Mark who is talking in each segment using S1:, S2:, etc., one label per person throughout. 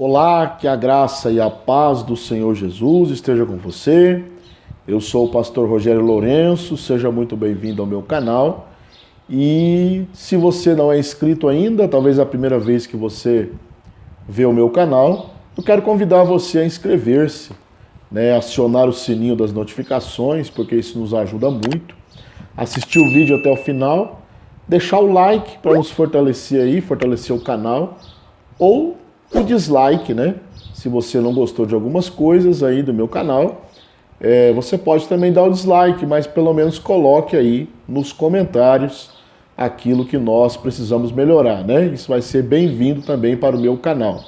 S1: Olá, que a graça e a paz do Senhor Jesus esteja com você. Eu sou o pastor Rogério Lourenço, seja muito bem-vindo ao meu canal. E se você não é inscrito ainda, talvez é a primeira vez que você vê o meu canal, eu quero convidar você a inscrever-se, acionar o sininho das notificações, porque isso nos ajuda muito. Assistir o vídeo até o final, deixar o like para nos fortalecer aí, fortalecer o canal, ou o dislike, Se você não gostou de algumas coisas aí do meu canal, você pode também dar o dislike, mas pelo menos coloque aí nos comentários aquilo que nós precisamos melhorar, Isso vai ser bem-vindo também para o meu canal.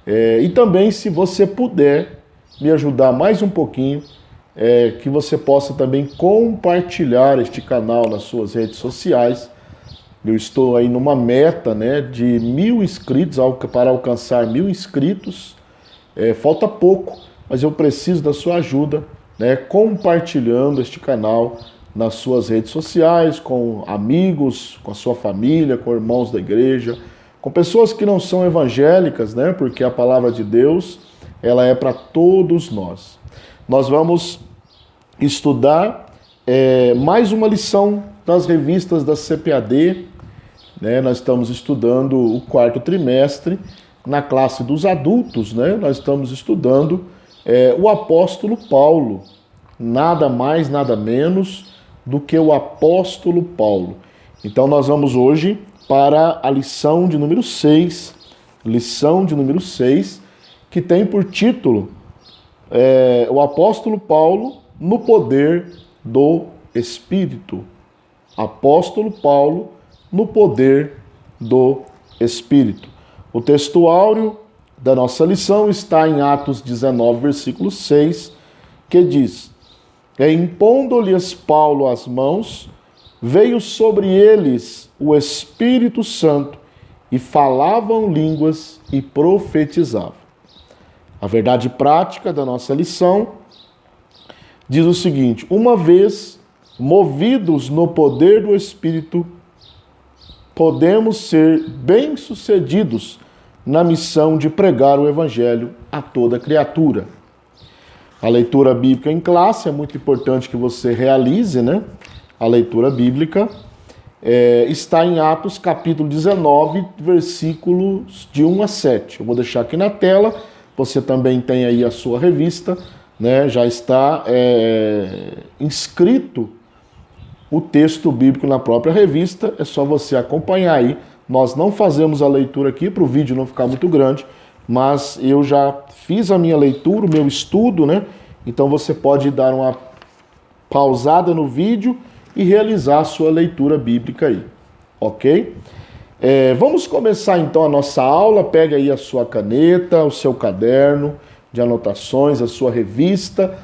S1: E também, se você puder me ajudar mais um pouquinho, que você possa também compartilhar este canal nas suas redes sociais. Eu estou aí numa meta, de 1.000 inscritos, para alcançar 1.000 inscritos. Falta pouco, mas eu preciso da sua ajuda, compartilhando este canal nas suas redes sociais, com amigos, com a sua família, com irmãos da igreja, com pessoas que não são evangélicas, porque a palavra de Deus, ela é para todos nós. Nós vamos estudar mais uma lição das revistas da CPAD. Nós estamos estudando o quarto trimestre na classe dos adultos, Nós estamos estudando o apóstolo Paulo, nada mais, nada menos do que o apóstolo Paulo. Então nós vamos hoje para a lição de número 6, que tem por título o apóstolo Paulo no poder do Espírito. Apóstolo Paulo no poder do Espírito. O texto áureo da nossa lição está em Atos 19, versículo 6, que diz: impondo-lhes Paulo as mãos, veio sobre eles o Espírito Santo, e falavam línguas e profetizavam. A verdade prática da nossa lição diz o seguinte: uma vez movidos no poder do Espírito, podemos ser bem-sucedidos na missão de pregar o Evangelho a toda criatura. A leitura bíblica em classe é muito importante que você realize, A leitura bíblica está em Atos capítulo 19, versículos de 1 a 7. Eu vou deixar aqui na tela, você também tem aí a sua revista, Já está inscrito o texto bíblico na própria revista, é só você acompanhar aí. Nós não fazemos a leitura aqui para o vídeo não ficar muito grande, mas eu já fiz a minha leitura, o meu estudo, Então você pode dar uma pausada no vídeo e realizar a sua leitura bíblica aí, ok? Vamos começar então a nossa aula. Pega aí a sua caneta, o seu caderno de anotações, a sua revista,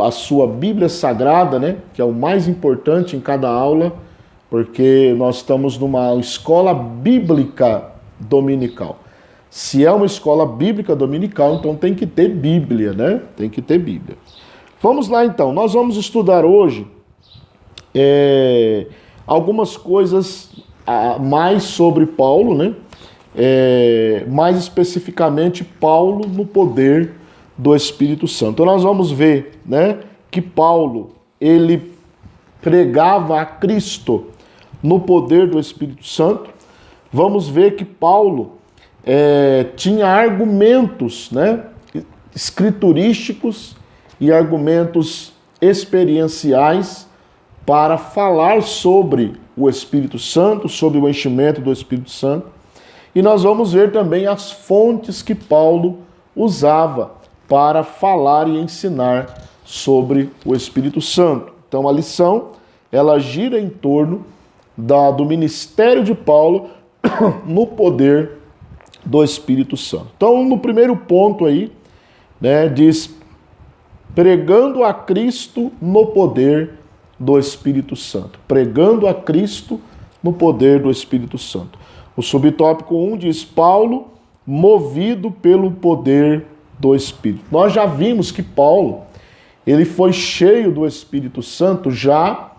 S1: a sua Bíblia Sagrada, que é o mais importante em cada aula, porque nós estamos numa escola bíblica dominical. Se é uma escola bíblica dominical, então tem que ter Bíblia, Tem que ter Bíblia. Vamos lá então, nós vamos estudar hoje algumas coisas mais sobre Paulo, mais especificamente Paulo no poder do Espírito Santo. Então nós vamos ver, que Paulo, ele pregava a Cristo no poder do Espírito Santo. Vamos ver que Paulo tinha argumentos, escriturísticos e argumentos experienciais para falar sobre o Espírito Santo, sobre o enchimento do Espírito Santo. E nós vamos ver também as fontes que Paulo usava para falar e ensinar sobre o Espírito Santo. Então a lição, ela gira em torno do ministério de Paulo no poder do Espírito Santo. Então no primeiro ponto aí, diz: pregando a Cristo no poder do Espírito Santo. Pregando a Cristo no poder do Espírito Santo. O subtópico 1 diz: Paulo, movido pelo poder do Espírito. Nós já vimos que Paulo, ele foi cheio do Espírito Santo já,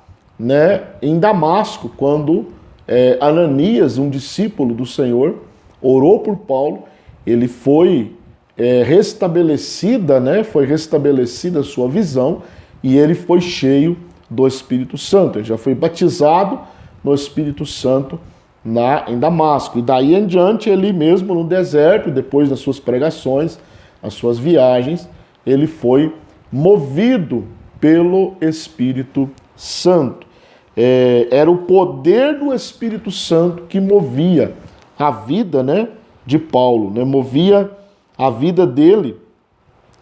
S1: em Damasco, quando Ananias, um discípulo do Senhor, orou por Paulo ele foi restabelecida, né? Foi restabelecida a sua visão e ele foi cheio do Espírito Santo. Ele já foi batizado no Espírito Santo em Damasco. E daí em diante, ele mesmo no deserto, depois das suas pregações, as suas viagens, ele foi movido pelo Espírito Santo. Era o poder do Espírito Santo que movia a vida, né, de Paulo, né, movia a vida dele,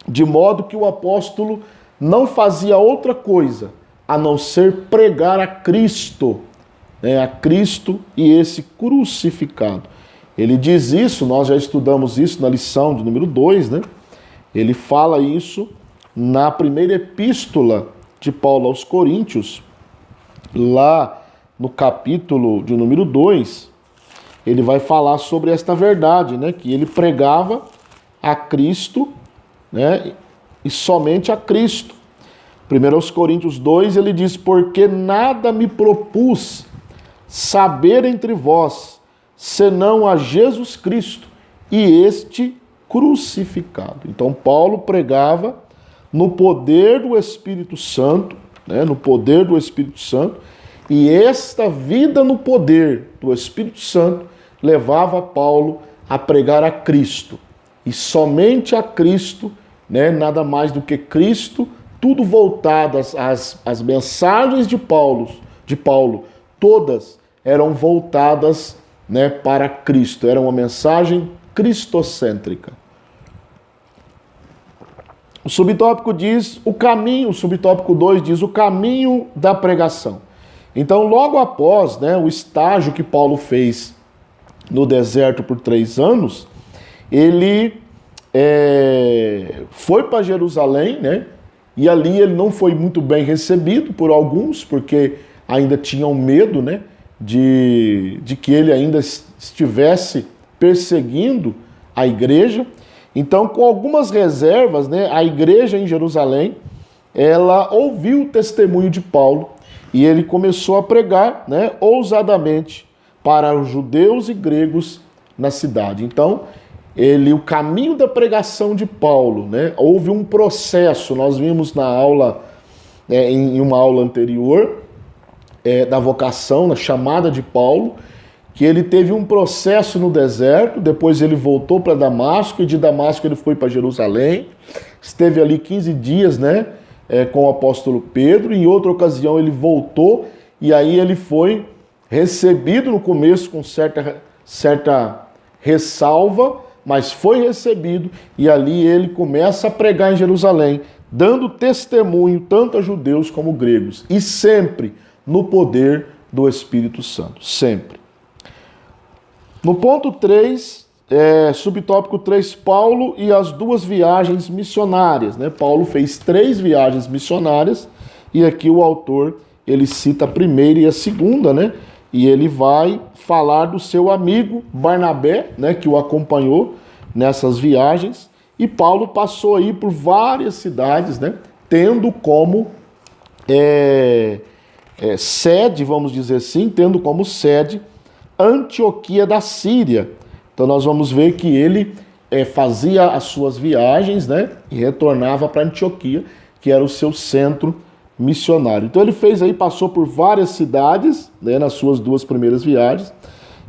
S1: de modo que o apóstolo não fazia outra coisa a não ser pregar a Cristo, né, a Cristo e esse crucificado. Ele diz isso, nós já estudamos isso na lição de número 2, né? Ele fala isso na primeira epístola de Paulo aos Coríntios, lá no capítulo de número 2, ele vai falar sobre esta verdade, né? Que ele pregava a Cristo, né? E somente a Cristo. 1 Coríntios 2, ele diz, porque nada me propus saber entre vós, senão a Jesus Cristo e este crucificado. Então Paulo pregava no poder do Espírito Santo, né, no poder do Espírito Santo, e esta vida no poder do Espírito Santo levava Paulo a pregar a Cristo. E somente a Cristo, né, nada mais do que Cristo, tudo voltado às mensagens de Paulo, todas eram voltadas, né, para Cristo. Era uma mensagem cristocêntrica. O subtópico diz o caminho, o subtópico 2 diz o caminho da pregação. Então, logo após, né, o estágio que Paulo fez no deserto por 3 anos, ele foi para Jerusalém, né, e ali ele não foi muito bem recebido por alguns, porque ainda tinham medo, né, de que ele ainda estivesse perseguindo a igreja. Então, com algumas reservas, né, a igreja em Jerusalém, ela ouviu o testemunho de Paulo e ele começou a pregar, né, ousadamente para os judeus e gregos na cidade. Então, o caminho da pregação de Paulo, né, houve um processo, nós vimos na aula, em uma aula anterior, da vocação, na chamada de Paulo, que ele teve um processo no deserto, depois ele voltou para Damasco, e de Damasco ele foi para Jerusalém, esteve ali 15 dias, né, com o apóstolo Pedro, e em outra ocasião ele voltou, e aí ele foi recebido no começo com certa ressalva, mas foi recebido, e ali ele começa a pregar em Jerusalém, dando testemunho tanto a judeus como gregos, e sempre no poder do Espírito Santo, sempre. No ponto 3, subtópico 3, Paulo e as 2 viagens missionárias, né? Paulo fez 3 viagens missionárias, e aqui o autor, ele cita a primeira e a segunda, né? E ele vai falar do seu amigo Barnabé, né, que o acompanhou nessas viagens, e Paulo passou aí por várias cidades, né, tendo como sede, vamos dizer assim, tendo como sede Antioquia da Síria. Então nós vamos ver que ele fazia as suas viagens, né, e retornava para Antioquia, que era o seu centro missionário. Então ele passou por várias cidades, né, nas suas 2 primeiras viagens.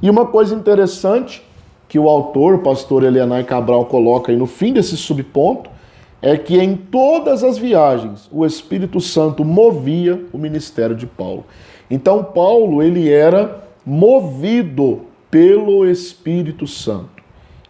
S1: E uma coisa interessante que o autor, o pastor Elianai Cabral, coloca aí no fim desse subponto, é que em todas as viagens o Espírito Santo movia o ministério de Paulo. Então Paulo, ele era movido pelo Espírito Santo.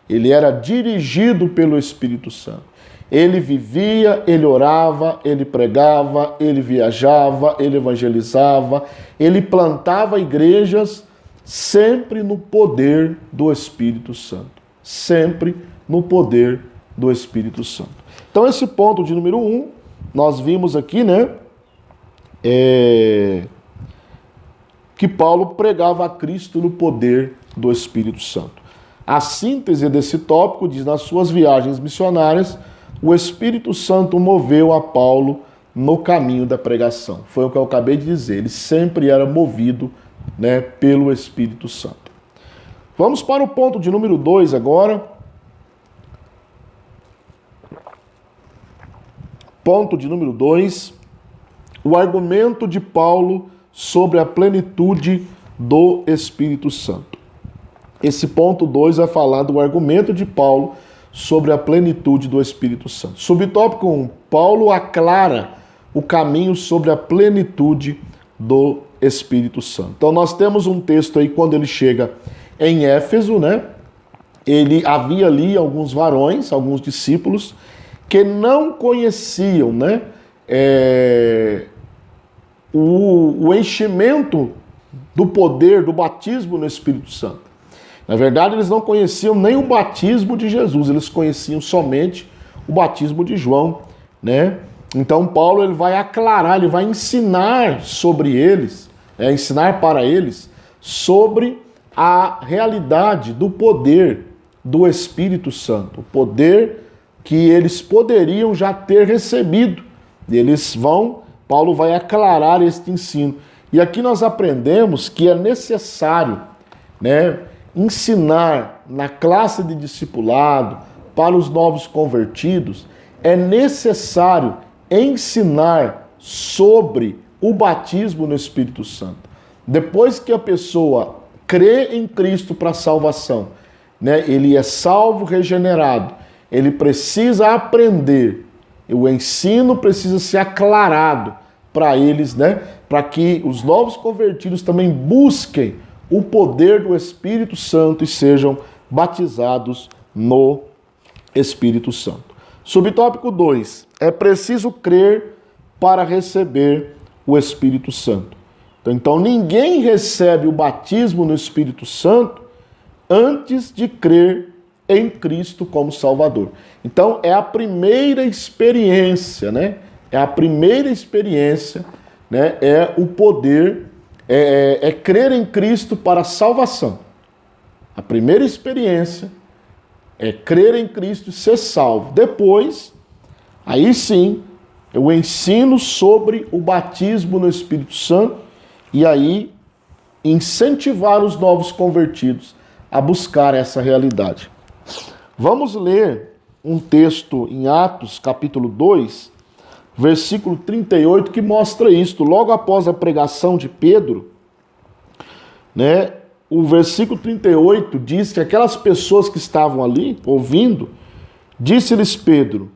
S1: Ele era dirigido pelo Espírito Santo. Ele vivia, ele orava, ele pregava, ele viajava, ele evangelizava, ele plantava igrejas, sempre no poder do Espírito Santo. Sempre no poder do Espírito Santo. Então esse ponto de número 1, nós vimos aqui, né, que Paulo pregava a Cristo no poder do Espírito Santo. A síntese desse tópico diz, nas suas viagens missionárias, o Espírito Santo moveu a Paulo no caminho da pregação. Foi o que eu acabei de dizer, ele sempre era movido, né, pelo Espírito Santo. Vamos para o ponto de número 2 agora, ponto de número 2, o argumento de Paulo sobre a plenitude do Espírito Santo. Esse ponto 2 vai falar do argumento de Paulo sobre a plenitude do Espírito Santo. Subtópico 1, Paulo aclara o caminho sobre a plenitude do Espírito Santo. Então nós temos um texto aí quando ele chega em Éfeso, né? Ele havia ali alguns varões, alguns discípulos que não conheciam, né? O enchimento do poder do batismo no Espírito Santo. Na verdade, eles não conheciam nem o batismo de Jesus, eles conheciam somente o batismo de João, né? Então Paulo ele vai aclarar, ele vai ensinar sobre eles, ensinar para eles sobre a realidade do poder do Espírito Santo, o poder que eles poderiam já ter recebido. Paulo vai aclarar este ensino. E aqui nós aprendemos que é necessário, né, ensinar na classe de discipulado para os novos convertidos, é necessário ensinar sobre o batismo no Espírito Santo. Depois que a pessoa crê em Cristo para a salvação, né, ele é salvo, regenerado, ele precisa aprender, o ensino precisa ser aclarado para eles, né, para que os novos convertidos também busquem o poder do Espírito Santo e sejam batizados no Espírito Santo. Subtópico 2. É preciso crer para receber o Espírito Santo. Então ninguém recebe o batismo no Espírito Santo antes de crer em Cristo como Salvador. Então é a primeira experiência, né? É a primeira experiência, né? É o poder, é crer em Cristo para a salvação. A primeira experiência é crer em Cristo e ser salvo. Depois, aí sim, eu ensino sobre o batismo no Espírito Santo e aí incentivar os novos convertidos a buscar essa realidade. Vamos ler um texto em Atos, capítulo 2, versículo 38, que mostra isto. Logo após a pregação de Pedro, né, o versículo 38 diz que aquelas pessoas que estavam ali, ouvindo, disse-lhes Pedro: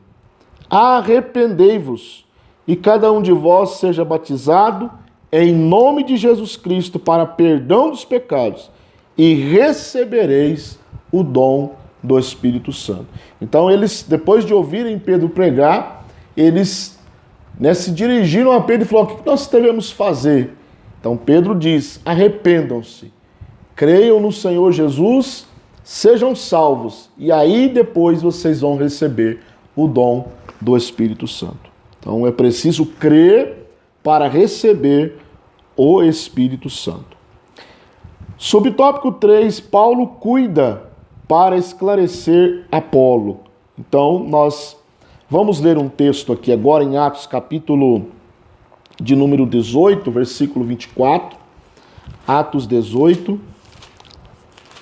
S1: arrependei-vos, e cada um de vós seja batizado em nome de Jesus Cristo para perdão dos pecados, e recebereis o dom do Espírito Santo. Então eles, depois de ouvirem Pedro pregar, eles, né, se dirigiram a Pedro e falaram: o que nós devemos fazer? Então Pedro diz: arrependam-se, creiam no Senhor Jesus, sejam salvos, e aí depois vocês vão receber o dom do Espírito Santo. Então é preciso crer para receber o Espírito Santo. Subtópico 3, Paulo cuida para esclarecer Apolo. Então nós vamos ler um texto aqui agora em Atos capítulo de número 18, versículo 24. Atos 18,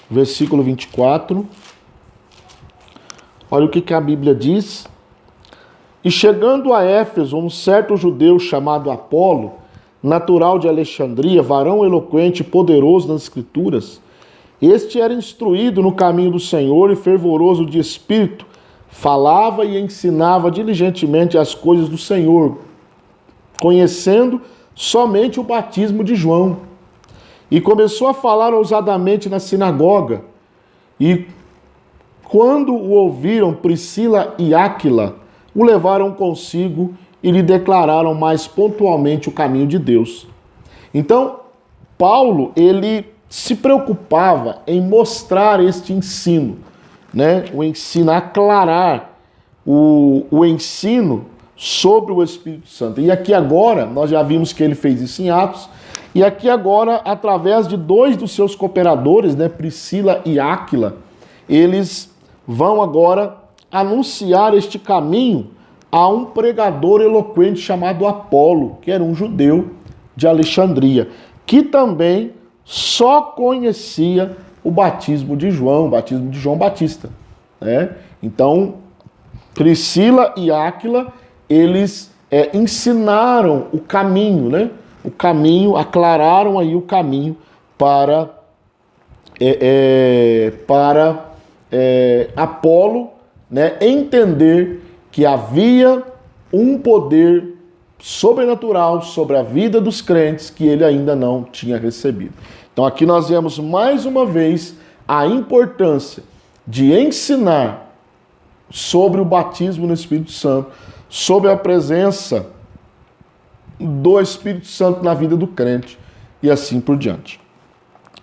S1: versículo 24. Olha o que a Bíblia diz. E chegando a Éfeso, um certo judeu chamado Apolo, natural de Alexandria, varão eloquente e poderoso nas Escrituras, este era instruído no caminho do Senhor e fervoroso de espírito, falava e ensinava diligentemente as coisas do Senhor, conhecendo somente o batismo de João. E começou a falar ousadamente na sinagoga. E quando o ouviram, Priscila e Áquila o levaram consigo e lhe declararam mais pontualmente o caminho de Deus. Então, Paulo, ele se preocupava em mostrar este ensino, né? O ensino, aclarar o ensino sobre o Espírito Santo. E aqui agora, nós já vimos que ele fez isso em Atos, e aqui agora, através de dois dos seus cooperadores, né, Priscila e Áquila, eles vão agora anunciar este caminho a um pregador eloquente chamado Apolo, que era um judeu de Alexandria, que também só conhecia o batismo de João Batista, né? Então, Priscila e Áquila, eles ensinaram o caminho, né? O caminho, aclararam aí o caminho para Apolo, né, entender que havia um poder sobrenatural sobre a vida dos crentes que ele ainda não tinha recebido. Então aqui nós vemos mais uma vez a importância de ensinar sobre o batismo no Espírito Santo, sobre a presença do Espírito Santo na vida do crente e assim por diante.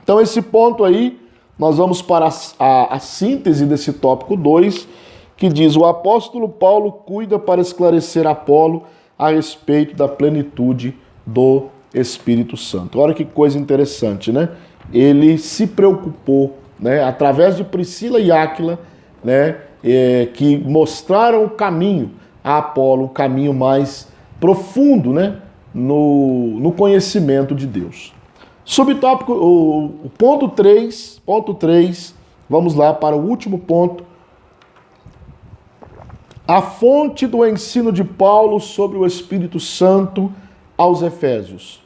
S1: Então esse ponto aí, nós vamos para a síntese desse tópico 2, que diz: o apóstolo Paulo cuida para esclarecer Apolo a respeito da plenitude do Espírito Santo. Olha que coisa interessante, né? Ele se preocupou, né, através de Priscila e Áquila, né, que mostraram o caminho a Apolo, um caminho mais profundo, né, no conhecimento de Deus. Subtópico, o ponto 3, vamos lá para o último ponto. A fonte do ensino de Paulo sobre o Espírito Santo aos Efésios.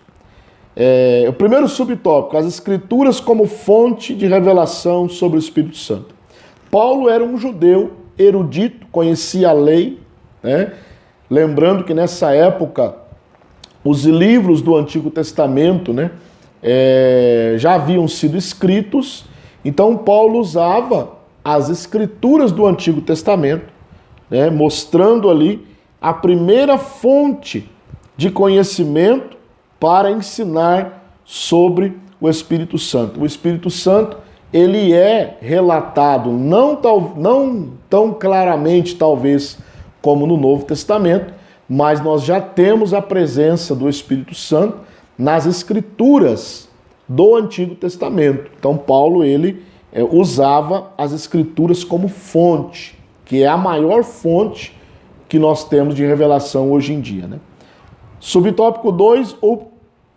S1: O primeiro subtópico, as Escrituras como fonte de revelação sobre o Espírito Santo. Paulo era um judeu erudito, conhecia a lei, né? Lembrando que nessa época os livros do Antigo Testamento, né, já haviam sido escritos, então Paulo usava as Escrituras do Antigo Testamento, né, mostrando ali a primeira fonte de conhecimento para ensinar sobre o Espírito Santo. O Espírito Santo, ele é relatado não tão claramente, talvez, como no Novo Testamento, mas nós já temos a presença do Espírito Santo nas Escrituras do Antigo Testamento. Então, Paulo, ele usava as Escrituras como fonte, que é a maior fonte que nós temos de revelação hoje em dia, né? Subtópico 2,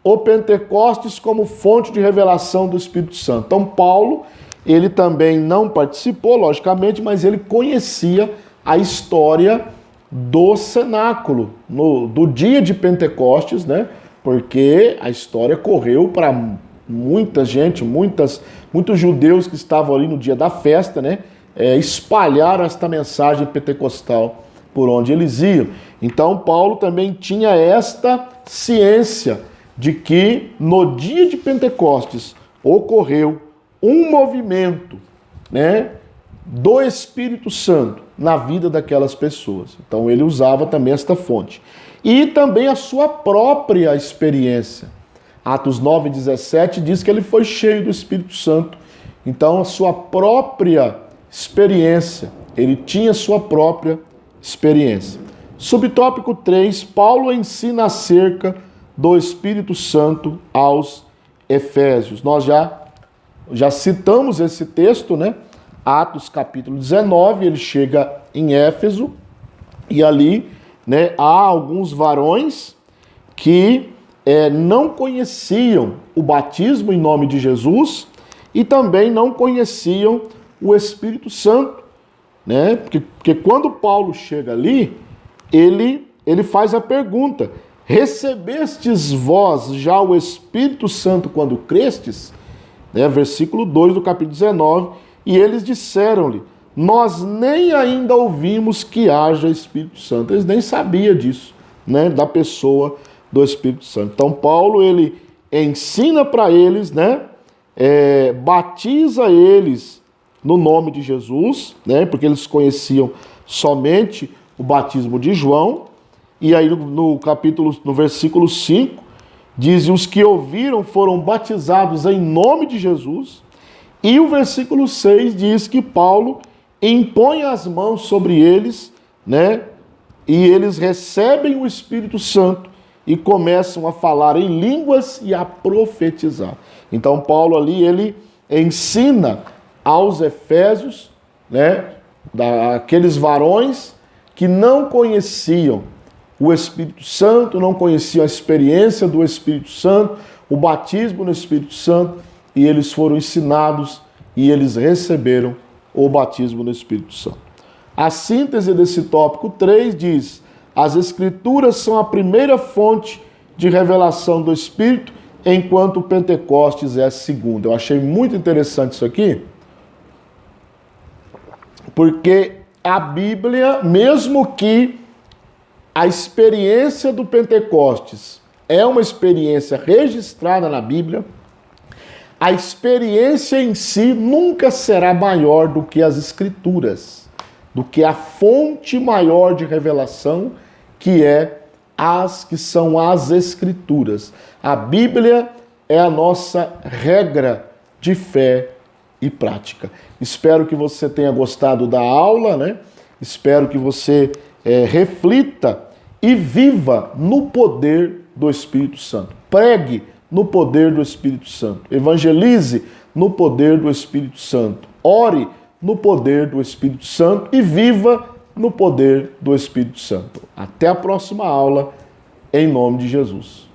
S1: o Pentecostes como fonte de revelação do Espírito Santo. Então, Paulo, ele também não participou, logicamente, mas ele conhecia a história do cenáculo, do dia de Pentecostes, né? Porque a história correu para muita gente, muitos judeus que estavam ali no dia da festa, né? Espalharam esta mensagem pentecostal por onde eles iam. Então, Paulo também tinha esta ciência de que no dia de Pentecostes ocorreu um movimento, né, do Espírito Santo na vida daquelas pessoas. Então, ele usava também esta fonte. E também a sua própria experiência. Atos 9:17 diz que ele foi cheio do Espírito Santo. Então, a sua própria experiência, ele tinha sua própria experiência. Subtópico 3, Paulo ensina acerca do Espírito Santo aos Efésios. Nós já citamos esse texto, né? Atos capítulo 19, ele chega em Éfeso e ali, né, há alguns varões que não conheciam o batismo em nome de Jesus e também não conheciam o Espírito Santo, né? Porque quando Paulo chega ali, ele faz a pergunta: recebestes vós já o Espírito Santo quando crestes? Né? Versículo 2 do capítulo 19, e eles disseram-lhe: nós nem ainda ouvimos que haja Espírito Santo. Eles nem sabiam disso, né? Da pessoa do Espírito Santo. Então Paulo, ele ensina para eles, né? Batiza eles no nome de Jesus, né? Porque eles conheciam somente o batismo de João. E aí no versículo 5, diz: os que ouviram foram batizados em nome de Jesus. E o versículo 6 diz que Paulo impõe as mãos sobre eles, né? E eles recebem o Espírito Santo e começam a falar em línguas e a profetizar. Então Paulo ali, ele ensina aos Efésios, né, daqueles varões que não conheciam o Espírito Santo, não conheciam a experiência do Espírito Santo, o batismo no Espírito Santo, e eles foram ensinados e eles receberam o batismo no Espírito Santo. A síntese desse tópico 3 diz: As Escrituras são a primeira fonte de revelação do Espírito, enquanto o Pentecostes é a segunda. Eu achei muito interessante isso aqui, porque a Bíblia, mesmo que a experiência do Pentecostes é uma experiência registrada na Bíblia, a experiência em si nunca será maior do que as Escrituras, do que a fonte maior de revelação, que são as Escrituras. A Bíblia é a nossa regra de fé e prática. Espero que você tenha gostado da aula, né? Espero que você reflita e viva no poder do Espírito Santo. Pregue no poder do Espírito Santo. Evangelize no poder do Espírito Santo. Ore no poder do Espírito Santo e viva no poder do Espírito Santo. Até a próxima aula, em nome de Jesus.